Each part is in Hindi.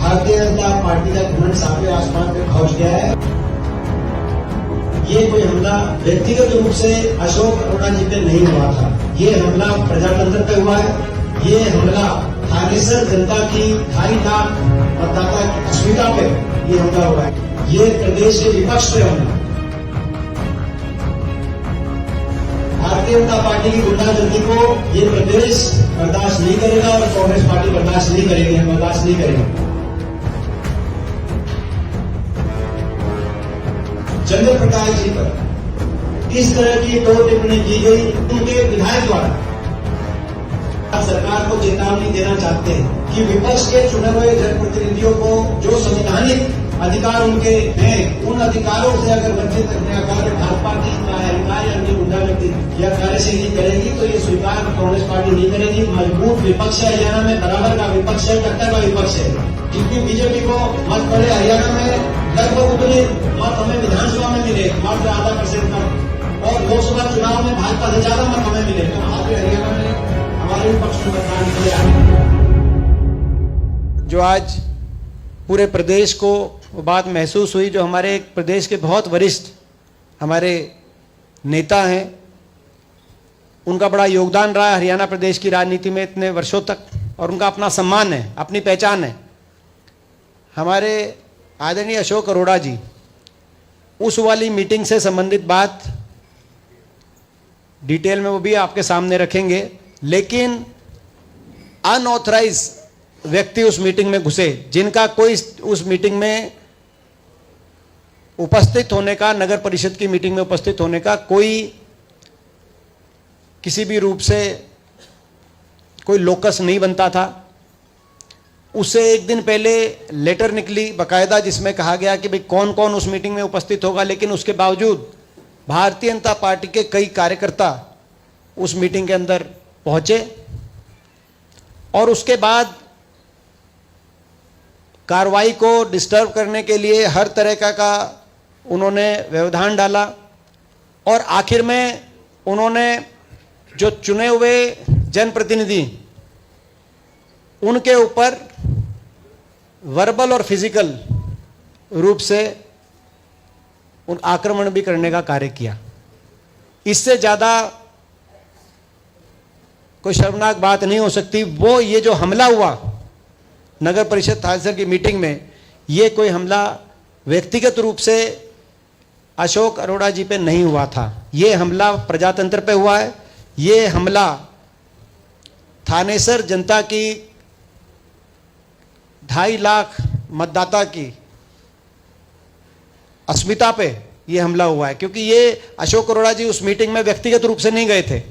भारतीय जनता पार्टी का घमंड सातवें आसमान पे पहुंच गया है। ये कोई हमला व्यक्तिगत रूप से अशोक अरोड़ा जी पे नहीं हुआ था। ये हमला प्रजातंत्र पे हुआ है। ये हमला थानेसर जनता की 2.5 लाख मतदाता की अस्मिता पे ये हमला हुआ है। ये प्रदेश के विपक्ष पे हमला। भारतीय जनता पार्टी की गुंडागर्दी को ये प्रदेश बर्दाश्त नहीं करेगा और कांग्रेस पार्टी बर्दाश्त नहीं करेगी, हम बर्दाश्त नहीं करेंगे। चंद्र प्रकाश जी पर इस तरह की टोल टिप्पणी की गई उनके विधायक द्वारा। सरकार को चेतावनी देना चाहते हैं कि विपक्ष के चुने हुए जनप्रतिनिधियों को जो संवैधानिक अधिकार उनके हैं, उन अधिकारों से अगर वंचित रखने का कार्य भाजपा की या अन्य गुंडागर्दी या कार्यशैली करेगी तो ये स्वीकार कांग्रेस पार्टी नहीं करेगी। मजबूत विपक्ष है हरियाणा में, बराबर का विपक्ष है, टक्कर का विपक्ष है। जितनी बीजेपी को मत पड़े हरियाणा में लगभग उतने मत हमें विधानसभा में मिले, मात्र आधा% कम, और लोकसभा चुनाव में भाजपा से ज्यादा मत हमें मिले। तो आज हरियाणा में हमारे विपक्ष में मतदान किया। जो आज पूरे प्रदेश को वो बात महसूस हुई, जो हमारे एक प्रदेश के बहुत वरिष्ठ हमारे नेता हैं, उनका बड़ा योगदान रहा हरियाणा प्रदेश की राजनीति में इतने वर्षों तक, और उनका अपना सम्मान है, अपनी पहचान है। हमारे आदरणीय अशोक अरोड़ा जी उस वाली मीटिंग से संबंधित बात डिटेल में वो भी आपके सामने रखेंगे, लेकिन अनऑथराइज व्यक्ति उस मीटिंग में घुसे, जिनका कोई उस मीटिंग में उपस्थित होने का, नगर परिषद की मीटिंग में उपस्थित होने का कोई किसी भी रूप से कोई लोकस नहीं बनता था। उससे एक दिन पहले लेटर निकली बाकायदा, जिसमें कहा गया कि भाई कौन कौन उस मीटिंग में उपस्थित होगा, लेकिन उसके बावजूद भारतीय जनता पार्टी के कई कार्यकर्ता उस मीटिंग के अंदर पहुंचे और उसके बाद कार्रवाई को डिस्टर्ब करने के लिए हर तरह का उन्होंने व्यवधान डाला, और आखिर में उन्होंने जो चुने हुए जनप्रतिनिधि उनके ऊपर वर्बल और फिजिकल रूप से उन आक्रमण भी करने का कार्य किया। इससे ज़्यादा कोई शर्मनाक बात नहीं हो सकती। वो ये जो हमला हुआ नगर परिषद थानेसर की मीटिंग में, ये कोई हमला व्यक्तिगत रूप से अशोक अरोड़ा जी पे नहीं हुआ था। ये हमला प्रजातंत्र पे हुआ है। ये हमला थानेसर जनता की 2.5 लाख मतदाता की अस्मिता पे ये हमला हुआ है, क्योंकि ये अशोक अरोड़ा जी उस मीटिंग में व्यक्तिगत रूप से नहीं गए थे।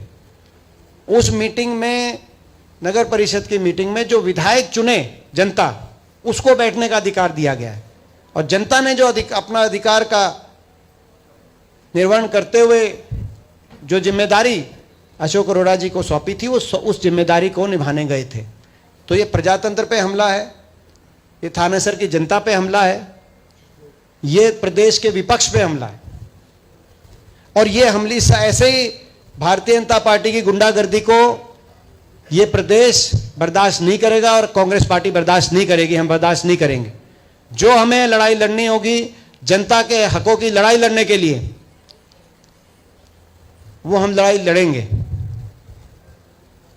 उस मीटिंग में, नगर परिषद की मीटिंग में, जो विधायक चुने जनता, उसको बैठने का अधिकार दिया गया है, और जनता ने जो अपना अधिकार का निर्वहन करते हुए जो जिम्मेदारी अशोक अरोड़ा जी को सौंपी थी, वो उस जिम्मेदारी को निभाने गए थे। तो ये प्रजातंत्र पे हमला है, ये थानेसर की जनता पे हमला है, ये प्रदेश के विपक्ष पे हमला है, और ये हमले ऐसे ही भारतीय जनता पार्टी की गुंडागर्दी को ये प्रदेश बर्दाश्त नहीं करेगा और कांग्रेस पार्टी बर्दाश्त नहीं करेगी, हम बर्दाश्त नहीं करेंगे। जो हमें लड़ाई लड़नी होगी जनता के हकों की लड़ाई लड़ने के लिए, वो हम लड़ाई लड़ेंगे।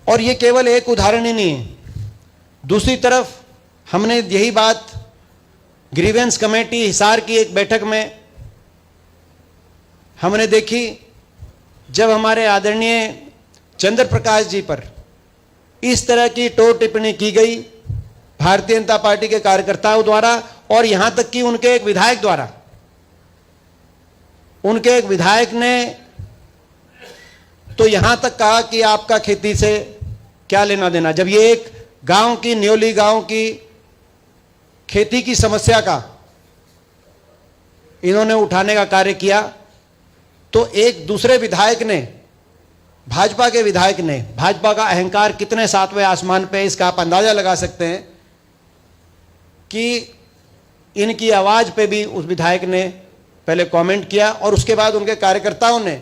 और ये केवल एक उदाहरण ही नहीं है। दूसरी तरफ हमने यही बात ग्रीवेंस कमेटी हिसार की एक बैठक में हमने देखी, जब हमारे आदरणीय चंद्र प्रकाश जी पर इस तरह की टोल टिप्पणी की गई भारतीय जनता पार्टी के कार्यकर्ताओं द्वारा, और यहां तक कि उनके एक विधायक द्वारा। उनके एक विधायक ने तो यहां तक कहा कि आपका खेती से क्या लेना देना, जब ये एक गांव की, न्योली गांव की खेती की समस्या का इन्होंने उठाने का कार्य किया। तो एक दूसरे विधायक ने, भाजपा के विधायक ने, भाजपा का अहंकार कितने सातवें आसमान पे, इसका आप अंदाजा लगा सकते हैं कि इनकी आवाज पे भी उस विधायक ने पहले कमेंट किया, और उसके बाद उनके कार्यकर्ताओं ने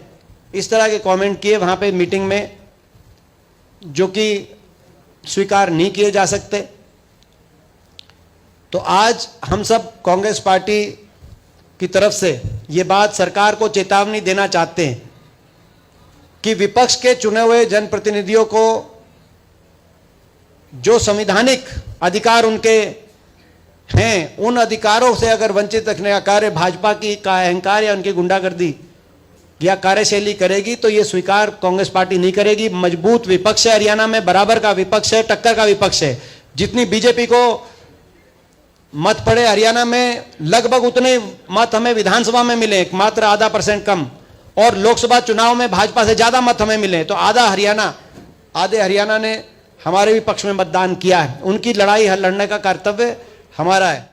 इस तरह के कमेंट किए वहां पे मीटिंग में, जो कि स्वीकार नहीं किए जा सकते। तो आज हम सब कांग्रेस पार्टी की तरफ से ये बात सरकार को चेतावनी देना चाहते हैं कि विपक्ष के चुने हुए जनप्रतिनिधियों को जो संवैधानिक अधिकार उनके हैं, उन अधिकारों से अगर वंचित रखने का कार्य भाजपा की का अहंकार या उनकी गुंडागर्दी या कार्यशैली करेगी तो ये स्वीकार कांग्रेस पार्टी नहीं करेगी। मजबूत विपक्ष है हरियाणा में, बराबर का विपक्ष है, टक्कर का विपक्ष है। जितनी बीजेपी को मत पड़े हरियाणा में, लगभग उतने मत हमें विधानसभा में मिले, मात्र आधा % कम, और लोकसभा चुनाव में भाजपा से ज्यादा मत हमें मिले, तो आधे हरियाणा ने हमारे भी पक्ष में मतदान किया है। उनकी लड़ाई लड़ने का कर्तव्य हमारा है।